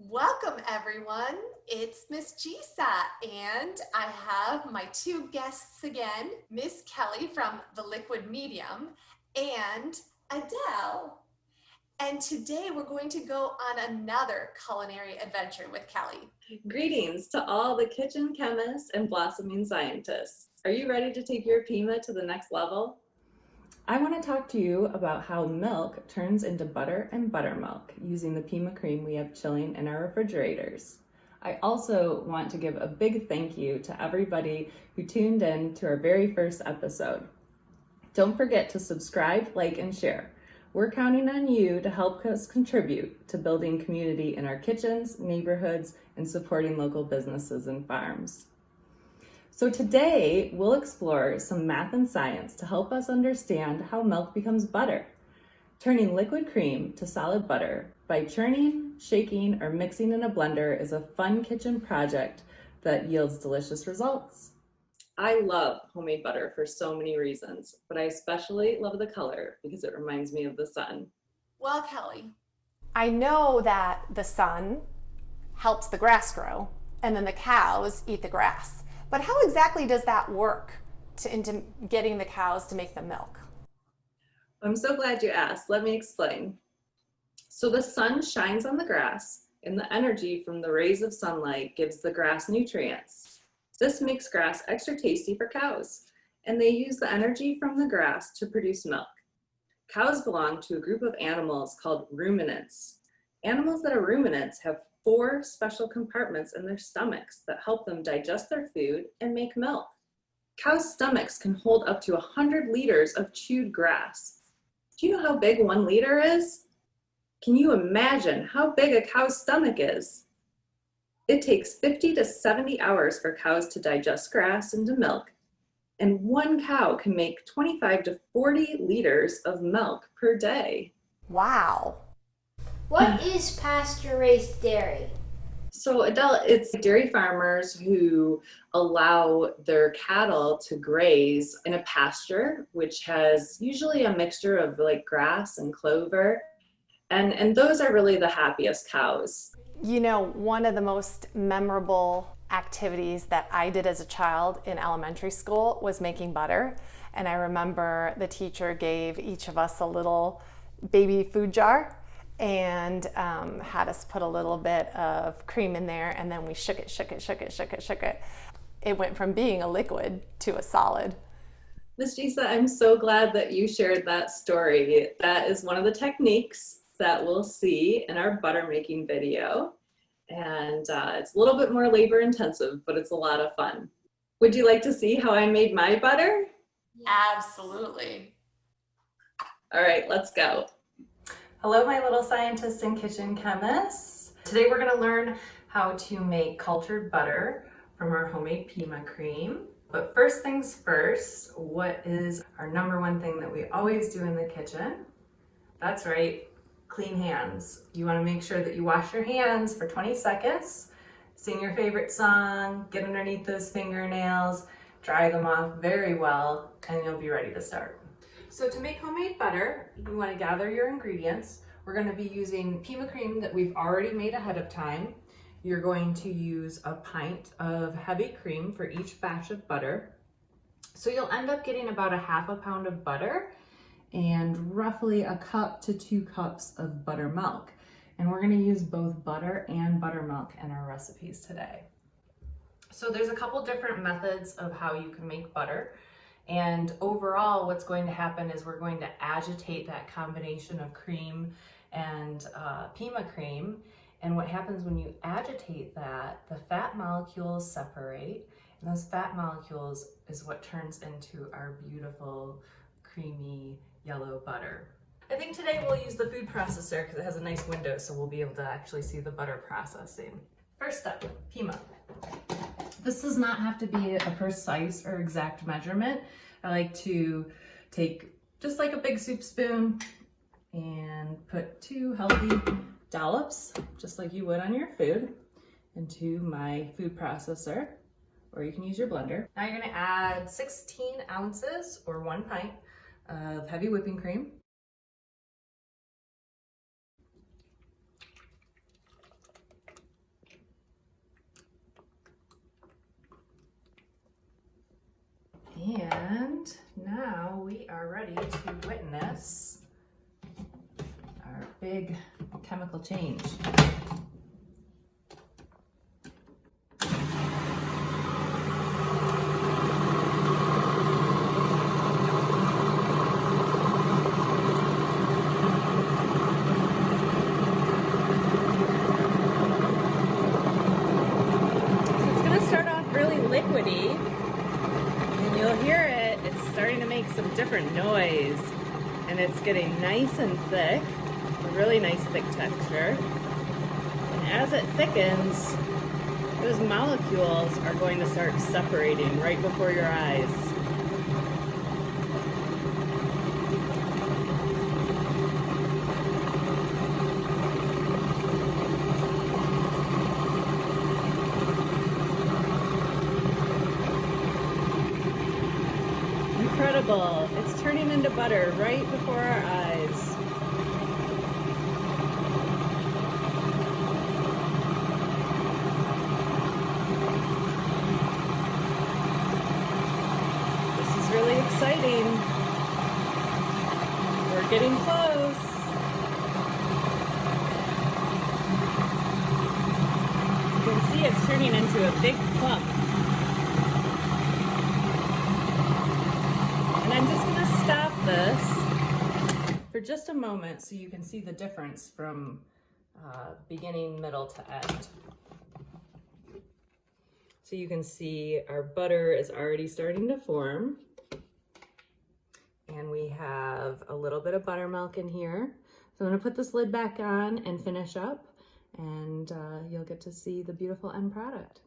Welcome everyone, it's Miss Gisa and I have my two guests again, Miss Kelly from The Liquid Medium and Adele. And today we're going to go on another culinary adventure with Kelly. Greetings to all the kitchen chemists and blossoming scientists. Are you ready to take your Piima to the next level? I want to talk to you about how milk turns into butter and buttermilk using the Piima Cream we have chilling in our refrigerators. I also want to give a big thank you to everybody who tuned in to our very first episode. Don't forget to subscribe, like, and share. We're counting on you to help us contribute to building community in our kitchens, neighborhoods, and supporting local businesses and farms. So today we'll explore some math and science to help us understand how milk becomes butter. Turning liquid cream to solid butter by churning, shaking, or mixing in a blender is a fun kitchen project that yields delicious results. I love homemade butter for so many reasons, but I especially love the color because it reminds me of the sun. Well, Kelly, I know that the sun helps the grass grow and then the cows eat the grass. But how exactly does that work into getting the cows to make the milk? I'm so glad you asked. Let me explain. So the sun shines on the grass, and the energy from the rays of sunlight gives the grass nutrients. This makes grass extra tasty for cows, and they use the energy from the grass to produce milk. Cows belong to a group of animals called ruminants. Animals that are ruminants have 4 special compartments in their stomachs that help them digest their food and make milk. Cows' stomachs can hold up to 100 liters of chewed grass. Do you know how big 1 liter is? Can you imagine how big a cow's stomach is? It takes 50 to 70 hours for cows to digest grass into milk, and 1 cow can make 25 to 40 liters of milk per day. Wow. What is pasture-raised dairy? So Adele, it's dairy farmers who allow their cattle to graze in a pasture, which has usually a mixture of like grass and clover. And those are really the happiest cows. You know, one of the most memorable activities that I did as a child in elementary school was making butter. And I remember the teacher gave each of us a little baby food jar and had us put a little bit of cream in there, and then we shook it. It went from being a liquid to a solid. Ms. Gisa, I'm so glad that you shared that story. That is one of the techniques that we'll see in our butter making video. And it's a little bit more labor intensive, but it's a lot of fun. Would you like to see how I made my butter? absolutely. All right, let's go. Hello, my little scientists and kitchen chemists. Today we're going to learn how to make cultured butter from our homemade Piima Cream. But first things first, what is our #1 thing that we always do in the kitchen? That's right, clean hands. You want to make sure that you wash your hands for 20 seconds, sing your favorite song, get underneath those fingernails, dry them off very well, and you'll be ready to start. So to make homemade butter, you want to gather your ingredients. We're going to be using Piima Cream that we've already made ahead of time. You're going to use a pint of heavy cream for each batch of butter. So you'll end up getting about 1/2 pound of butter and roughly 1 cup to 2 cups of buttermilk. And we're going to use both butter and buttermilk in our recipes today. So there's a couple different methods of how you can make butter. And overall, what's going to happen is we're going to agitate that combination of cream and Piima Cream. And what happens when you agitate that, the fat molecules separate, and those fat molecules is what turns into our beautiful, creamy, yellow butter. I think today we'll use the food processor because it has a nice window, so we'll be able to actually see the butter processing. First step, Piima. This does not have to be a precise or exact measurement. I like to take just like a big soup spoon and put 2 healthy dollops, just like you would on your food, into my food processor, or you can use your blender. Now you're gonna add 16 ounces or 1 pint of heavy whipping cream. ready to witness our big chemical change. Liquidy, and you'll hear it, it's starting to make some different noise, and it's getting nice and thick, a really nice thick texture. And as it thickens, those molecules are going to start separating right before your eyes. Incredible. It's turning into butter right before our eyes. This is really exciting. We're getting close. You can see it's turning into a big clump. I'm just going to stop this for just a moment so you can see the difference from beginning, middle to end. So you can see our butter is already starting to form, and we have a little bit of buttermilk in here. So I'm going to put this lid back on and finish up, and you'll get to see the beautiful end product.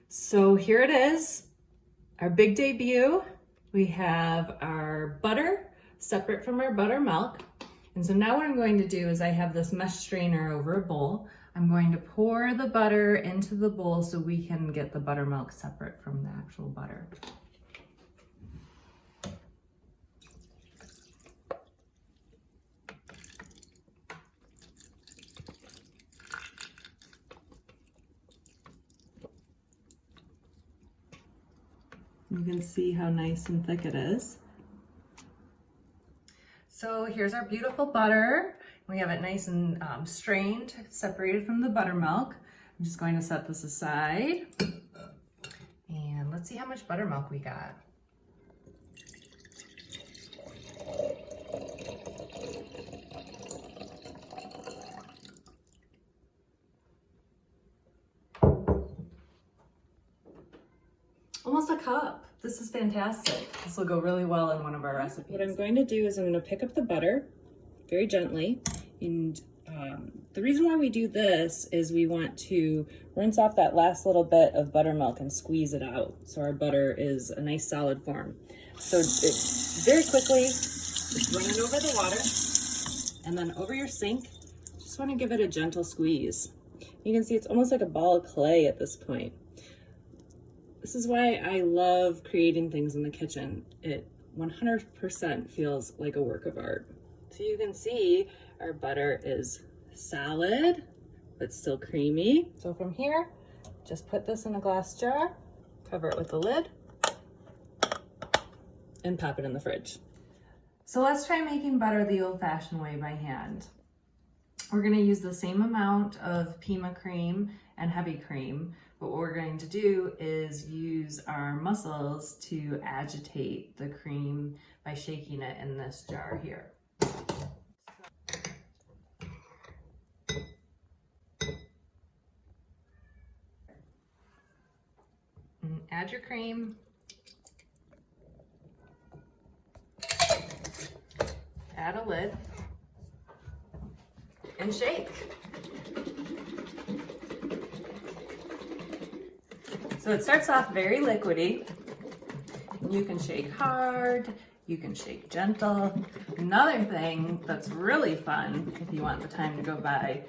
So here it is, our big debut. We have our butter separate from our buttermilk. And so now what I'm going to do is I have this mesh strainer over a bowl. I'm going to pour the butter into the bowl so we can get the buttermilk separate from the actual butter. You can see how nice and thick it is. So here's our beautiful butter. We have it nice and strained, separated from the buttermilk. I'm just going to set this aside. And let's see how much buttermilk we got. Almost a cup. This is fantastic. This will go really well in one of our recipes. What I'm going to do is I'm going to pick up the butter very gently. And the reason why we do this is we want to rinse off that last little bit of buttermilk and squeeze it out so our butter is a nice solid form. So it very quickly, just run it over the water and then over your sink. Just want to give it a gentle squeeze. You can see it's almost like a ball of clay at this point. This is why I love creating things in the kitchen. It 100% feels like a work of art. So you can see our butter is solid, but still creamy. So from here, just put this in a glass jar, cover it with a lid, and pop it in the fridge. So let's try making butter the old-fashioned way by hand. We're gonna use the same amount of Piima cream and heavy cream, but what we're going to do is use our muscles to agitate the cream by shaking it in this jar here. And add your cream. Add a lid and shake. So it starts off very liquidy. You can shake hard, you can shake gentle. Another thing that's really fun, if you want the time to go by,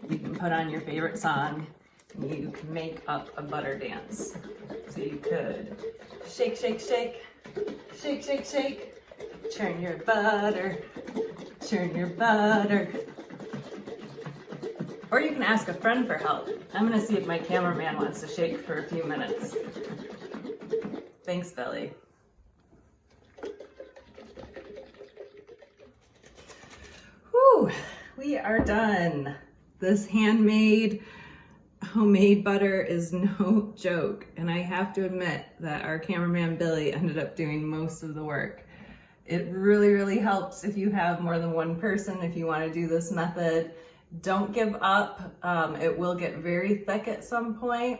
you can put on your favorite song and you can make up a butter dance. So you could shake, shake, shake, shake, shake, shake, churn your butter, churn your butter. Or you can ask a friend for help. I'm gonna see if my cameraman wants to shake for a few minutes. Thanks, Billy. Whew, we are done. This handmade, homemade butter is no joke. And I have to admit that our cameraman, Billy, ended up doing most of the work. It really, really helps if you have more than one person, if you want to do this method. Don't give up. It will get very thick at some point,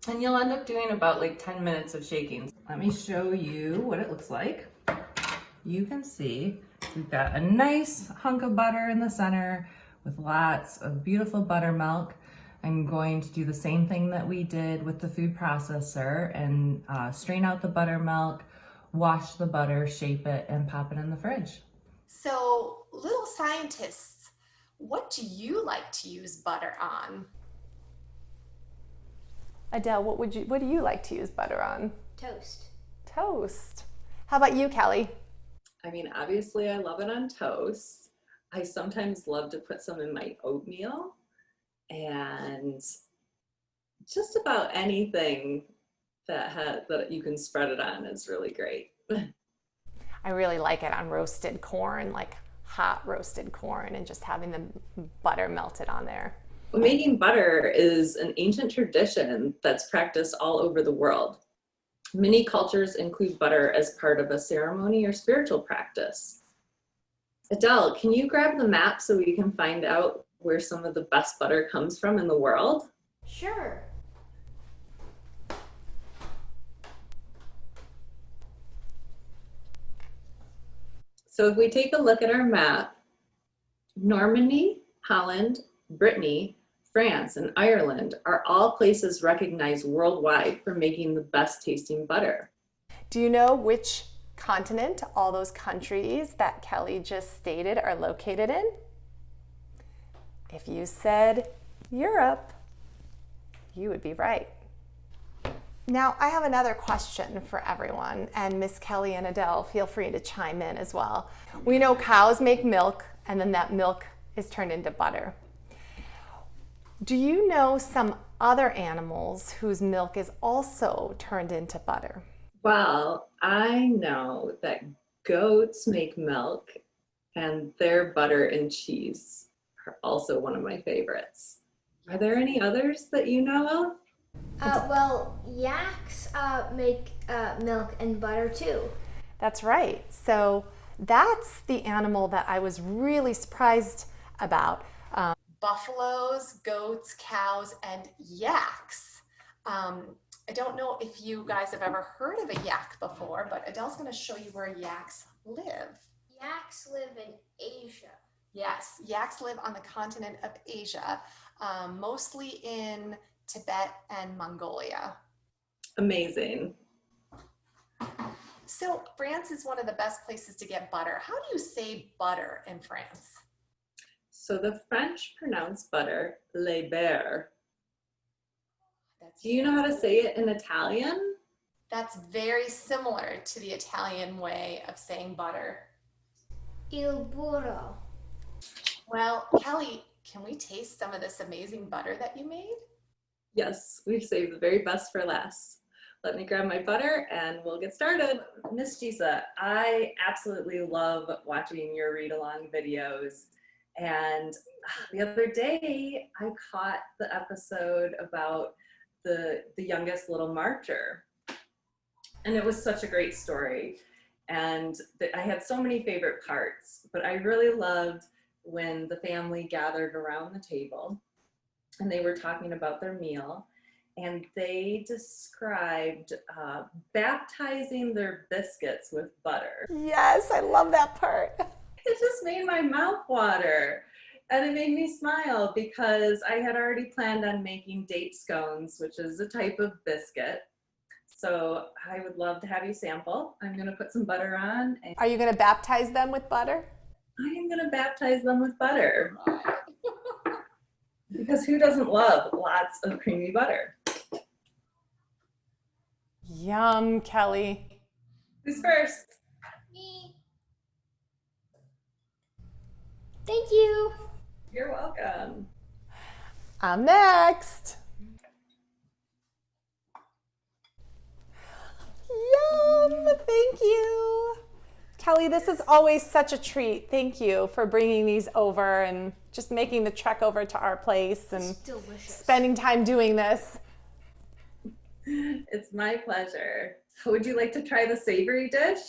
and you'll end up doing about like 10 minutes of shaking. Let me show you what it looks like. You can see we've got a nice hunk of butter in the center with lots of beautiful buttermilk. I'm going to do the same thing that we did with the food processor and strain out the buttermilk, wash the butter, shape it, and pop it in the fridge. So, little scientists, what do you like to use butter on? Adele, what do you like to use butter on? Toast. Toast. How about you, Kelly? I mean, obviously I love it on toast. I sometimes love to put some in my oatmeal, and just about anything that you can spread it on is really great. I really like it on roasted corn, like hot roasted corn, and just having the butter melted on there. Making butter is an ancient tradition that's practiced all over the world. Many cultures include butter as part of a ceremony or spiritual practice. Adele, can you grab the map so we can find out where some of the best butter comes from in the world? Sure. So if we take a look at our map, Normandy, Holland, Brittany, France, and Ireland are all places recognized worldwide for making the best tasting butter. Do you know which continent all those countries that Kelly just stated are located in? If you said Europe, you would be right. Now, I have another question for everyone, and Miss Kelly and Adele, feel free to chime in as well. We know cows make milk, and then that milk is turned into butter. Do you know some other animals whose milk is also turned into butter? Well, I know that goats make milk, and their butter and cheese are also one of my favorites. Are there any others that you know of? Well, yaks make milk and butter too. That's right. So that's the animal that I was really surprised about. Buffaloes, goats, cows, and yaks. I don't know if you guys have ever heard of a yak before, but Adele's going to show you where yaks live. Yaks live in Asia. Yes, yaks live on the continent of Asia, mostly in Tibet and Mongolia. Amazing. So France is one of the best places to get butter. How do you say butter in France? So the French pronounce butter le beurre. Do you know how to say it in Italian? That's very similar to the Italian way of saying butter. Il burro. Well, Kelly, can we taste some of this amazing butter that you made? Yes, we've saved the very best for last. Let me grab my butter and we'll get started. Miss Gisa, I absolutely love watching your read-along videos. And the other day, I caught the episode about the youngest little marcher. And it was such a great story. And I had so many favorite parts, but I really loved when the family gathered around the table and they were talking about their meal, and they described baptizing their biscuits with butter. Yes, I love that part. It just made my mouth water, and it made me smile because I had already planned on making date scones, which is a type of biscuit. So I would love to have you sample. I'm going to put some butter on. And Are you going to baptize them with butter? I am going to baptize them with butter. Because who doesn't love lots of creamy butter? Yum, Kelly. Who's first? Me. Thank you. You're welcome. I'm next. Yum! Thank you. Kelly, this is always such a treat. Thank you for bringing these over and just making the trek over to our place and Delicious. spending time doing this. It's my pleasure. So would you like to try the savory dish?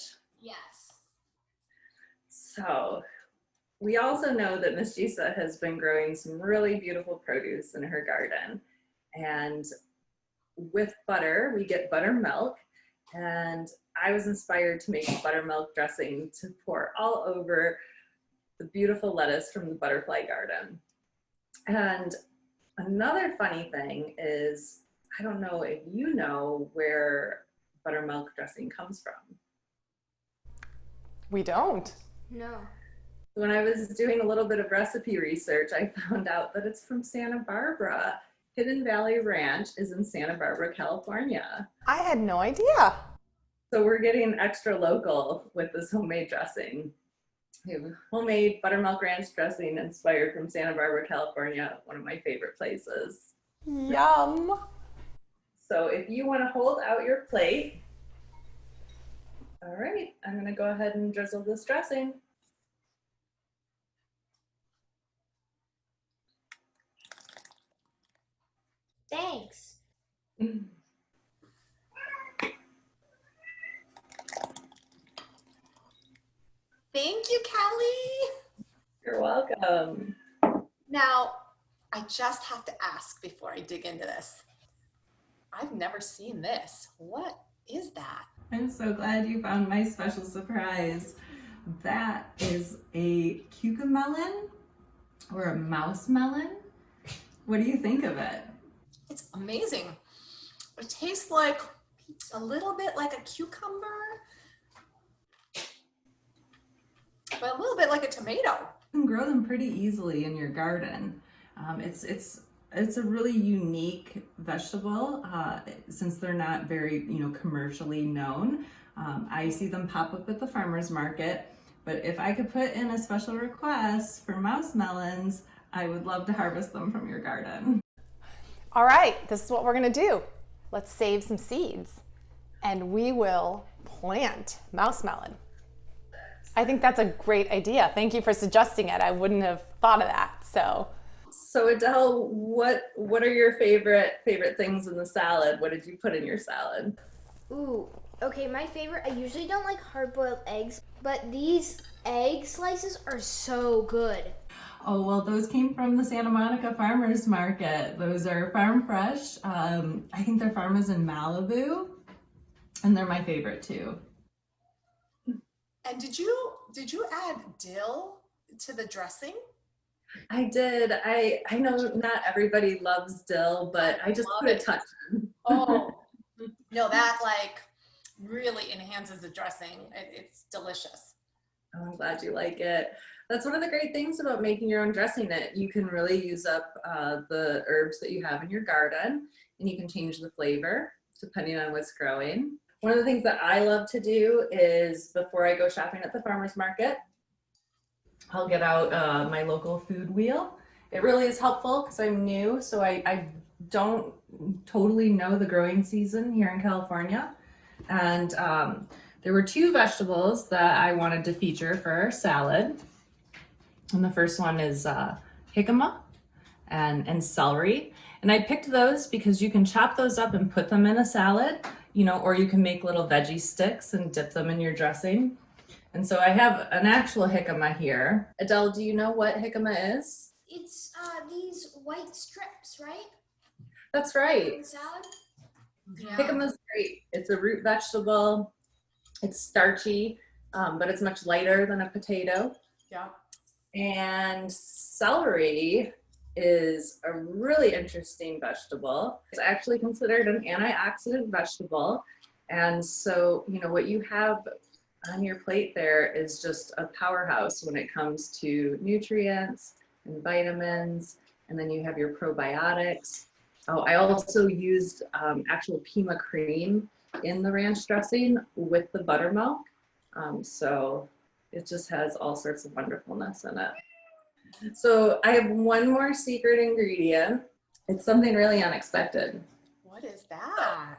Yes. So we also know that Miss Gisa has been growing some really beautiful produce in her garden. And with butter, we get buttermilk. And I was inspired to make a buttermilk dressing to pour all over the beautiful lettuce from the butterfly garden. And another funny thing is, I don't know if you know where buttermilk dressing comes from. We don't. No. When I was doing a little bit of recipe research, I found out that it's from Santa Barbara. Hidden Valley Ranch is in Santa Barbara, California. I had no idea. So we're getting extra local with this homemade dressing. We have homemade buttermilk ranch dressing inspired from Santa Barbara, California, one of my favorite places. Yum. So if you want to hold out your plate, all right, I'm going to go ahead and drizzle this dressing. Thanks. Thank you, Kelly. You're welcome. Now, I just have to ask before I dig into this. I've never seen this. What is that? I'm so glad you found my special surprise. That is a cucamelon or a mouse melon. What do you think of it? It's amazing. It tastes like a little bit like a cucumber, but a little bit like a tomato. You can grow them pretty easily in your garden. It's a really unique vegetable since they're not very commercially known. I see them pop up at the farmer's market, but if I could put in a special request for mouse melons, I would love to harvest them from your garden. All right, this is what we're gonna do. Let's save some seeds and we will plant mouse melon. I think that's a great idea. Thank you for suggesting it. I wouldn't have thought of that, so. So Adele, what are your favorite things in the salad? What did you put in your salad? Ooh, okay, my favorite, I usually don't like hard-boiled eggs, but these egg slices are so good. Oh, well, those came from the Santa Monica Farmers Market. Those are farm fresh. I think their farm is in Malibu, and they're my favorite too. And did you add dill to the dressing? I did. I know not everybody loves dill, but I just put a touch in. Oh, no, that like really enhances the dressing. It's delicious. Oh, I'm glad you like it. That's one of the great things about making your own dressing. That you can really use up the herbs that you have in your garden, and you can change the flavor depending on what's growing. One of the things that I love to do is before I go shopping at the farmer's market, I'll get out my local food wheel. It really is helpful because I'm new, so I don't totally know the growing season here in California. And there were two vegetables that I wanted to feature for our salad. And the first one is jicama and celery. And I picked those because you can chop those up and put them in a salad, or you can make little veggie sticks and dip them in your dressing. And so I have an actual jicama here. Adele, do you know what jicama is? It's these white strips, right? That's right. Salad? Yeah. Jicama is great. It's a root vegetable. It's starchy, but it's much lighter than a potato. Yeah. And celery is a really interesting vegetable. It's actually considered an antioxidant vegetable. And so, what you have on your plate there is just a powerhouse when it comes to nutrients and vitamins. And then you have your probiotics. Oh, I also used actual Piima Cream in the ranch dressing with the buttermilk. So it just has all sorts of wonderfulness in it. So I have one more secret ingredient. It's something really unexpected. What is that?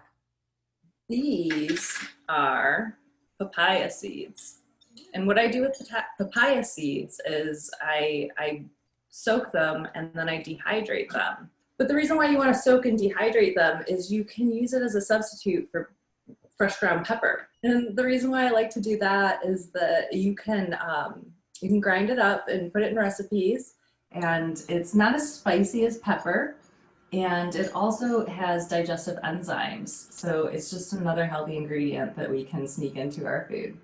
These are papaya seeds. And what I do with papaya seeds is I soak them and then I dehydrate them. But the reason why you want to soak and dehydrate them is you can use it as a substitute for fresh ground pepper. And the reason why I like to do that is that you can grind it up and put it in recipes. And it's not as spicy as pepper. And it also has digestive enzymes. So it's just another healthy ingredient that we can sneak into our food.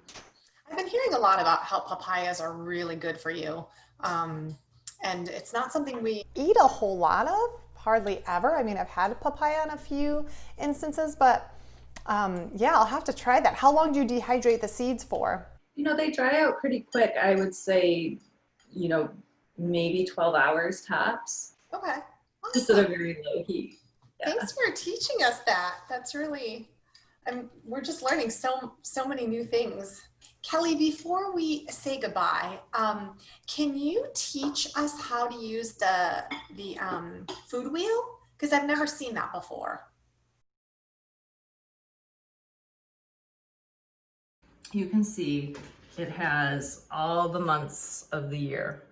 I've been hearing a lot about how papayas are really good for you. And it's not something we Eat a whole lot of, hardly ever. I mean, I've had papaya in a few instances, but yeah, I'll have to try that. How long do you dehydrate the seeds for? You know, they dry out pretty quick. I would say, you know, maybe 12 hours tops. Okay. Just at a Awesome. very low heat. Yeah. Thanks for teaching us that. That's really, we're just learning so many new things. Kellie, before we say goodbye, can you teach us how to use the food wheel? Because I've never seen that before. You can see it has all the months of the year.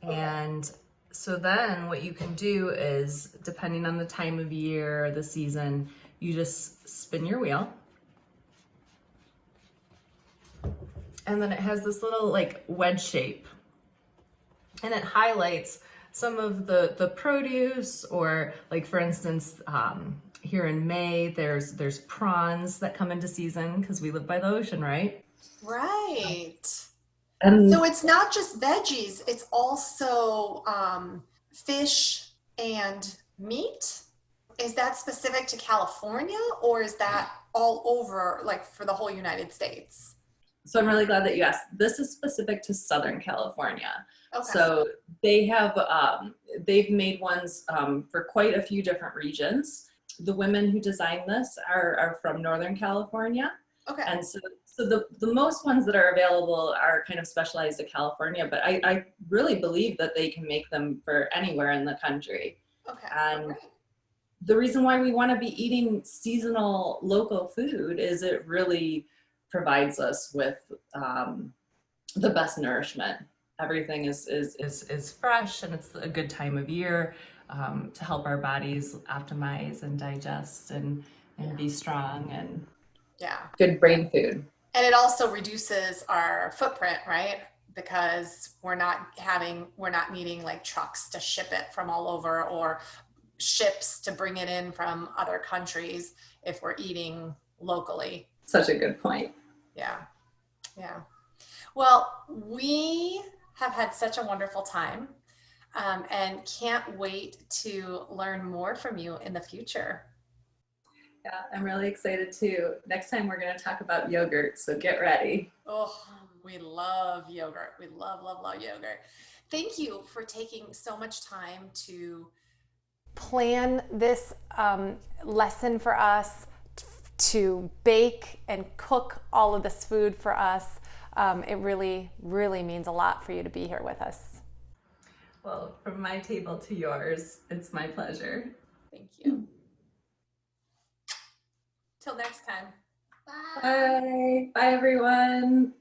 And so then what you can do is, depending on the time of year, the season, you just spin your wheel. And then it has this little like wedge shape. And it highlights some of the produce, or like for instance, here in May, there's prawns that come into season because we live by the ocean, right? Right. And So it's not just veggies, it's also fish and meat. Is that specific to California, or is that all over, like for the whole United States? so I'm really glad that you asked. This is specific to Southern California. Okay. So they have, they've made ones for quite a few different regions. The women who designed this are from Northern California. Okay. And so the most ones that are available are kind of specialized to California, but I really believe that they can make them for anywhere in the country. Okay. And Great. the reason why we want to be eating seasonal local food is it really provides us with the best nourishment. Everything is fresh, and it's a good time of year to help our bodies optimize and digest and be strong and Yeah. good brain food. And it also reduces our footprint, right? Because we're not needing like trucks to ship it from all over, or ships to bring it in from other countries if we're eating locally. Such a good point. Yeah. Yeah. Well, we have had such a wonderful time, and can't wait to learn more from you in the future. Yeah, I'm really excited too. Next time we're going to talk about yogurt, so get ready. Oh, we love yogurt. We love, love, love yogurt. Thank you for taking so much time to Plan this lesson for us, to bake and cook all of this food for us. It really, really means a lot for you to be here with us. well, from my table to yours, it's my pleasure. thank you. Till next time. Bye. Bye, everyone.